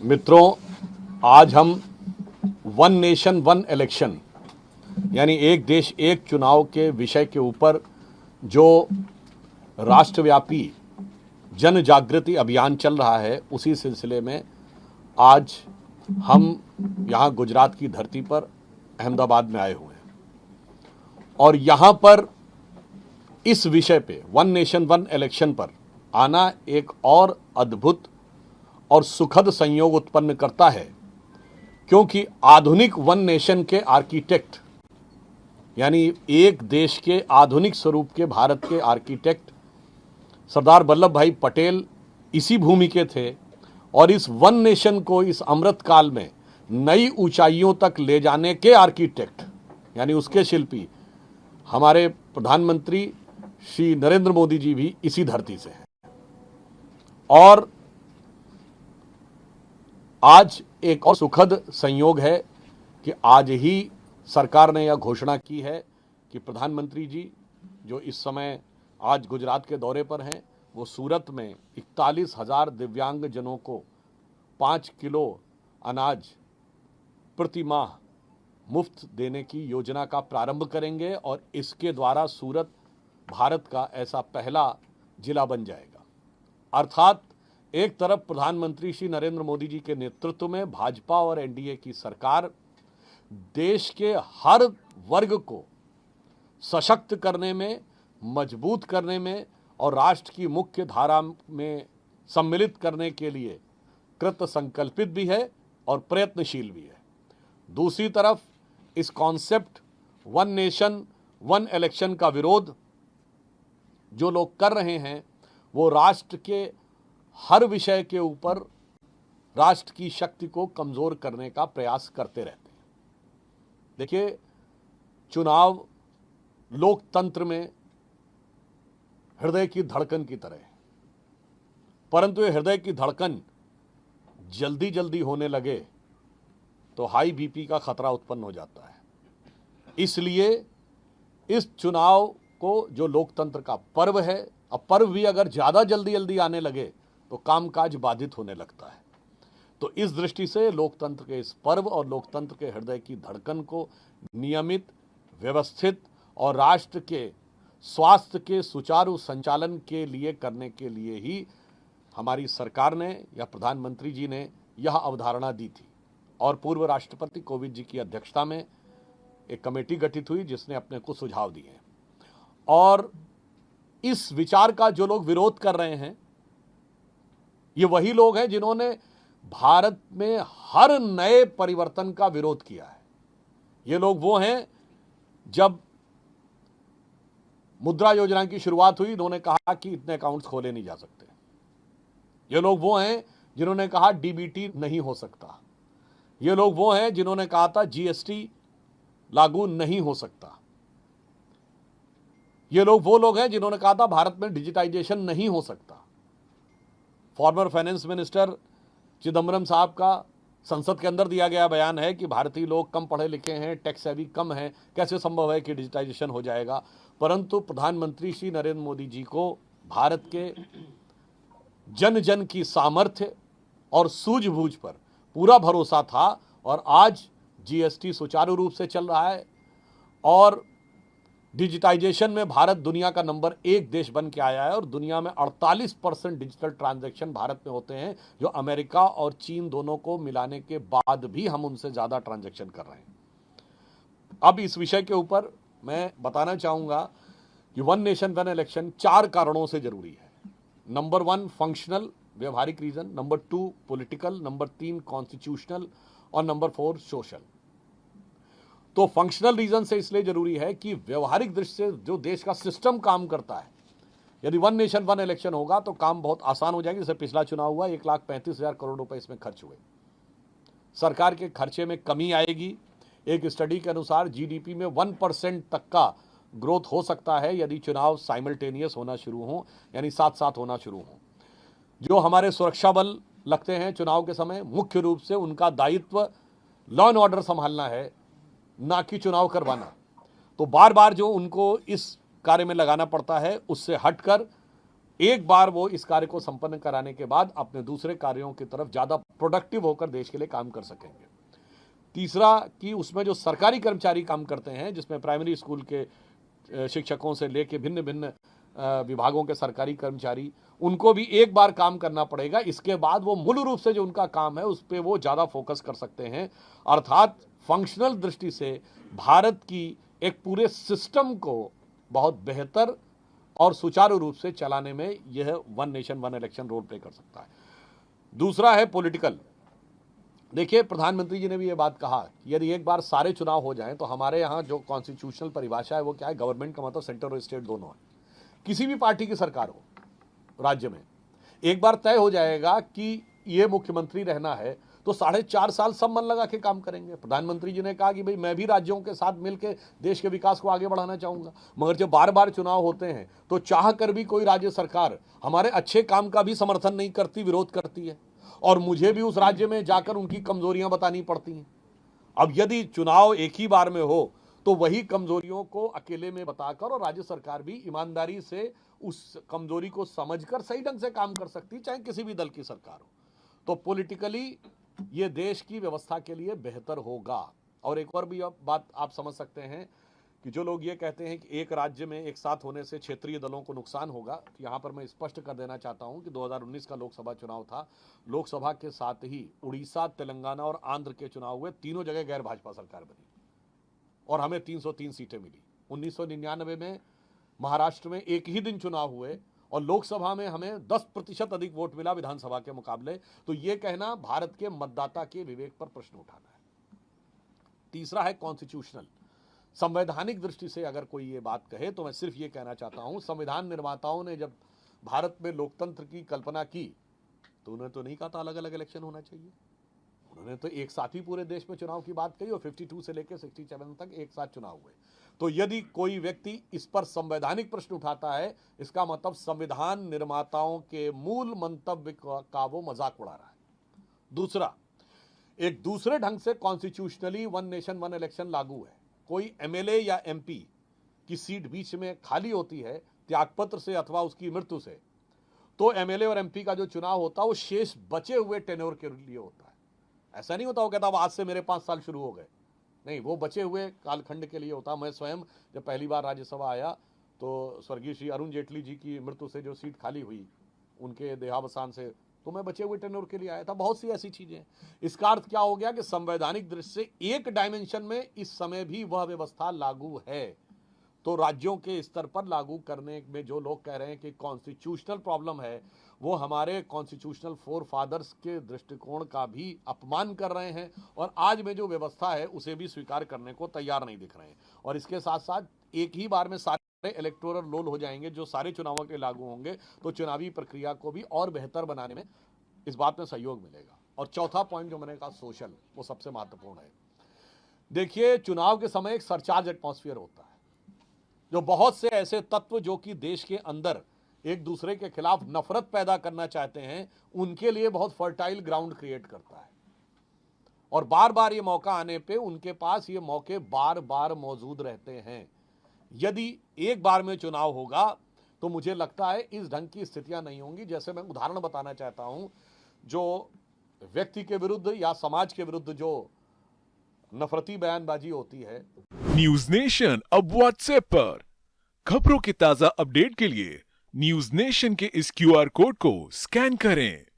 मित्रों, आज हम वन नेशन वन इलेक्शन यानी एक देश एक चुनाव के विषय के ऊपर जो राष्ट्रव्यापी जन जागृति अभियान चल रहा है, उसी सिलसिले में आज हम यहाँ गुजरात की धरती पर अहमदाबाद में आए हुए हैं और यहाँ पर इस विषय पे वन नेशन वन इलेक्शन पर आना एक और अद्भुत और सुखद संयोग उत्पन्न करता है, क्योंकि आधुनिक वन नेशन के आर्किटेक्ट यानी एक देश के आधुनिक स्वरूप के भारत के आर्किटेक्ट सरदार वल्लभ भाई पटेल इसी भूमि के थे और इस वन नेशन को इस अमृत काल में नई ऊंचाइयों तक ले जाने के आर्किटेक्ट यानी उसके शिल्पी हमारे प्रधानमंत्री श्री नरेंद्र मोदी जी भी इसी धरती से हैं। और आज एक और सुखद संयोग है कि आज ही सरकार ने यह घोषणा की है कि प्रधानमंत्री जी जो इस समय आज गुजरात के दौरे पर हैं, वो सूरत में 41,000 दिव्यांग जनों को 5 किलो अनाज प्रति माह मुफ्त देने की योजना का प्रारंभ करेंगे और इसके द्वारा सूरत भारत का ऐसा पहला जिला बन जाएगा। अर्थात एक तरफ प्रधानमंत्री श्री नरेंद्र मोदी जी के नेतृत्व में भाजपा और एनडीए की सरकार देश के हर वर्ग को सशक्त करने में, मजबूत करने में और राष्ट्र की मुख्य धारा में सम्मिलित करने के लिए कृत संकल्पित भी है और प्रयत्नशील भी है। दूसरी तरफ इस concept one nation one election का विरोध जो लोग कर रहे हैं, वो राष्ट्र के हर विषय के ऊपर राष्ट्र की शक्ति को कमजोर करने का प्रयास करते रहते हैं। देखिए, चुनाव लोकतंत्र में हृदय की धड़कन की तरह है, परंतु ये हृदय की धड़कन जल्दी जल्दी होने लगे तो हाई बीपी का खतरा उत्पन्न हो जाता है। इसलिए इस चुनाव को जो लोकतंत्र का पर्व है, अब पर्व भी अगर ज्यादा जल्दी जल्दी आने लगे तो कामकाज बाधित होने लगता है। तो इस दृष्टि से लोकतंत्र के इस पर्व और लोकतंत्र के हृदय की धड़कन को नियमित, व्यवस्थित और राष्ट्र के स्वास्थ्य के सुचारू संचालन के लिए करने के लिए ही हमारी सरकार ने या प्रधानमंत्री जी ने यह अवधारणा दी थी और पूर्व राष्ट्रपति कोविंद जी की अध्यक्षता में एक कमेटी गठित हुई जिसने अपने कुछ सुझाव दिए हैं। और इस विचार का जो लोग विरोध कर रहे हैं, ये वही लोग हैं जिन्होंने भारत में हर नए परिवर्तन का विरोध किया है। ये लोग वो हैं, जब मुद्रा योजना की शुरुआत हुई इन्होंने कहा कि इतने अकाउंट्स खोले नहीं जा सकते। ये लोग वो हैं जिन्होंने कहा डीबीटी नहीं हो सकता। ये लोग वो हैं जिन्होंने कहा था जीएसटी लागू नहीं हो सकता। ये लोग वो लोग हैं जिन्होंने कहा था भारत में डिजिटाइजेशन नहीं हो सकता। फॉर्मर फाइनेंस मिनिस्टर चिदम्बरम साहब का संसद के अंदर दिया गया बयान है कि भारतीय लोग कम पढ़े लिखे हैं, टैक्स हैवी कम है, कैसे संभव है कि डिजिटाइजेशन हो जाएगा। परंतु प्रधानमंत्री श्री नरेंद्र मोदी जी को भारत के जन जन की सामर्थ्य और सूझबूझ पर पूरा भरोसा था और आज जीएसटी सुचारू रूप से चल रहा है और डिजिटाइजेशन में भारत दुनिया का नंबर 1 देश बन के आया है और दुनिया में 48% डिजिटल ट्रांजैक्शन भारत में होते हैं, जो अमेरिका और चीन दोनों को मिलाने के बाद भी हम उनसे ज़्यादा ट्रांजैक्शन कर रहे हैं। अब इस विषय के ऊपर मैं बताना चाहूँगा कि वन नेशन वन इलेक्शन 4 कारणों से जरूरी है। नंबर 1 फंक्शनल, व्यवहारिक reason, number 2 political, number 3 constitutional और नंबर 4 सोशल। तो फंक्शनल रीजन से इसलिए जरूरी है कि व्यवहारिक दृष्टि से जो देश का सिस्टम काम करता है, यदि वन नेशन वन इलेक्शन होगा तो काम बहुत आसान हो जाएगा। जैसे पिछला चुनाव हुआ, 1,35,000 करोड़ रुपए इसमें खर्च हुए, सरकार के खर्चे में कमी आएगी। एक स्टडी के अनुसार जीडीपी में 1% तक का ग्रोथ हो सकता है यदि चुनाव साइमल्टेनियस होना शुरू हो, यानी साथ साथ होना शुरू हो। जो हमारे सुरक्षा बल लगते हैं चुनाव के समय, मुख्य रूप से उनका दायित्व लॉ एंड ऑर्डर संभालना है, ना कि चुनाव करवाना। तो बार बार जो उनको इस कार्य में लगाना पड़ता है, उससे हटकर एक बार वो इस कार्य को संपन्न कराने के बाद अपने दूसरे कार्यों की तरफ ज्यादा प्रोडक्टिव होकर देश के लिए काम कर सकेंगे। तीसरा कि उसमें जो सरकारी कर्मचारी काम करते हैं, जिसमें प्राइमरी स्कूल के शिक्षकों से लेके भिन्न भिन्न विभागों के सरकारी कर्मचारी, उनको भी एक बार काम करना पड़ेगा। इसके बाद वो मूल रूप से जो उनका काम है उस पर वो ज़्यादा फोकस कर सकते हैं। अर्थात फंक्शनल दृष्टि से भारत की एक पूरे सिस्टम को बहुत बेहतर और सुचारू रूप से चलाने में यह one nation one election role play कर सकता है। दूसरा है पॉलिटिकल। देखिए, प्रधानमंत्री जी ने भी ये बात कहा कि यदि एक बार सारे चुनाव हो जाएं तो हमारे यहाँ जो कॉन्स्टिट्यूशनल परिभाषा है वो क्या है, गवर्नमेंट का मतलब सेंटर और स्टेट दोनों है। किसी भी पार्टी की सरकार हो राज्य में, एक बार तय हो जाएगा कि ये मुख्यमंत्री रहना है तो 4.5 साल सब मन लगा के काम करेंगे। प्रधानमंत्री जी ने कहा कि भाई मैं भी राज्यों के साथ मिलकर देश के विकास को आगे बढ़ाना चाहूंगा, मगर जब बार बार चुनाव होते हैं तो चाह कर भी कोई राज्य सरकार हमारे अच्छे काम का भी समर्थन नहीं करती, विरोध करती है, और मुझे भी उस राज्य में जाकर उनकी कमजोरियां बतानी पड़ती हैं। अब यदि चुनाव एक ही बार में हो तो वही कमजोरियों को अकेले में बताकर और राज्य सरकार भी ईमानदारी से उस कमजोरी को समझकर सही ढंग से काम कर सकती, चाहे किसी भी दल की सरकार हो। तो पॉलिटिकली ये देश की व्यवस्था के लिए बेहतर होगा। और एक और भी बात आप समझ सकते हैं कि जो लोग ये कहते हैं कि एक राज्य में एक साथ होने से क्षेत्रीय दलों को नुकसान होगा, तो यहाँ पर मैं स्पष्ट कर देना चाहता हूँ कि 2019 का लोकसभा चुनाव था, लोकसभा के साथ ही उड़ीसा, तेलंगाना और आंध्र के चुनाव हुए, तीनों जगह गैर भाजपा सरकार बनी और हमें 303 सीटें मिली। 1999 में महाराष्ट्र में एक ही दिन चुनाव हुए और लोकसभा में हमें 10% अधिक वोट मिला विधानसभा के मुकाबले। तो ये कहना भारत के मतदाता के विवेक पर प्रश्न उठाना है। तीसरा है कॉन्स्टिट्यूशनल। संवैधानिक दृष्टि से अगर कोई ये बात कहे तो मैं सिर्फ ये कहना चाहता हूं, संविधान निर्माताओं ने जब भारत में लोकतंत्र की कल्पना की तो उन्होंने तो नहीं कहा था अलग अलग इलेक्शन होना चाहिए। उन्होंने तो एक साथ ही पूरे देश में चुनाव की बात कही और 52 से लेकर 67 तक एक साथ चुनाव हुए। तो यदि कोई व्यक्ति इस पर संवैधानिक प्रश्न उठाता है, इसका मतलब संविधान निर्माताओं के मूल मंतव्य का वो मजाक उड़ा रहा है। दूसरा, एक दूसरे ढंग से constitutionally one nation one election लागू है। कोई एमएलए या एमपी की सीट बीच में खाली होती है त्यागपत्र से अथवा उसकी मृत्यु से, तो एमएलए और एमपी का जो चुनाव होता है वो शेष बचे हुए टेन्योर के लिए होता है। ऐसा नहीं होता वो कहता आज से मेरे 5 साल शुरू हो गए, नहीं, वो बचे हुए कालखंड के लिए होता। मैं स्वयं जब पहली बार राज्यसभा आया तो स्वर्गीय श्री अरुण जेटली जी की मृत्यु से जो सीट खाली हुई उनके देहावसान से, तो मैं बचे हुए टेन्योर के लिए आया था। बहुत सी ऐसी चीजें। इसका अर्थ क्या हो गया कि संवैधानिक दृष्टि से एक डायमेंशन में इस समय भी वह व्यवस्था लागू है। तो राज्यों के स्तर पर लागू करने में जो लोग कह रहे हैं कि कॉन्स्टिट्यूशनल प्रॉब्लम है, वो हमारे कॉन्स्टिट्यूशनल फोर फादर्स के दृष्टिकोण का भी अपमान कर रहे हैं और आज में जो व्यवस्था है उसे भी स्वीकार करने को तैयार नहीं दिख रहे हैं। और इसके साथ साथ एक ही बार में सारे इलेक्टोरल रोल हो जाएंगे जो सारे चुनावों के लागू होंगे, तो चुनावी प्रक्रिया को भी और बेहतर बनाने में इस बात में सहयोग मिलेगा। और चौथा पॉइंट जो मैंने कहा सोशल, वो सबसे महत्वपूर्ण है। देखिए, चुनाव के समय एक सरचार्ज एटमॉस्फेयर होता है जो बहुत से ऐसे तत्व जो कि देश के अंदर एक दूसरे के खिलाफ नफरत पैदा करना चाहते हैं उनके लिए बहुत फर्टाइल ग्राउंड क्रिएट करता है। और बार बार ये मौका आने पे उनके पास ये मौके बार बार मौजूद रहते हैं। यदि एक बार में चुनाव होगा तो मुझे लगता है इस ढंग की स्थितियां नहीं होंगी। जैसे मैं उदाहरण बताना चाहता हूं, जो व्यक्ति के विरुद्ध या समाज के विरुद्ध जो नफरती बयानबाजी होती है। न्यूज नेशन अब व्हाट्सएप पर खबरों के ताजा अपडेट के लिए न्यूज नेशन के इस क्यूआर कोड को स्कैन करें।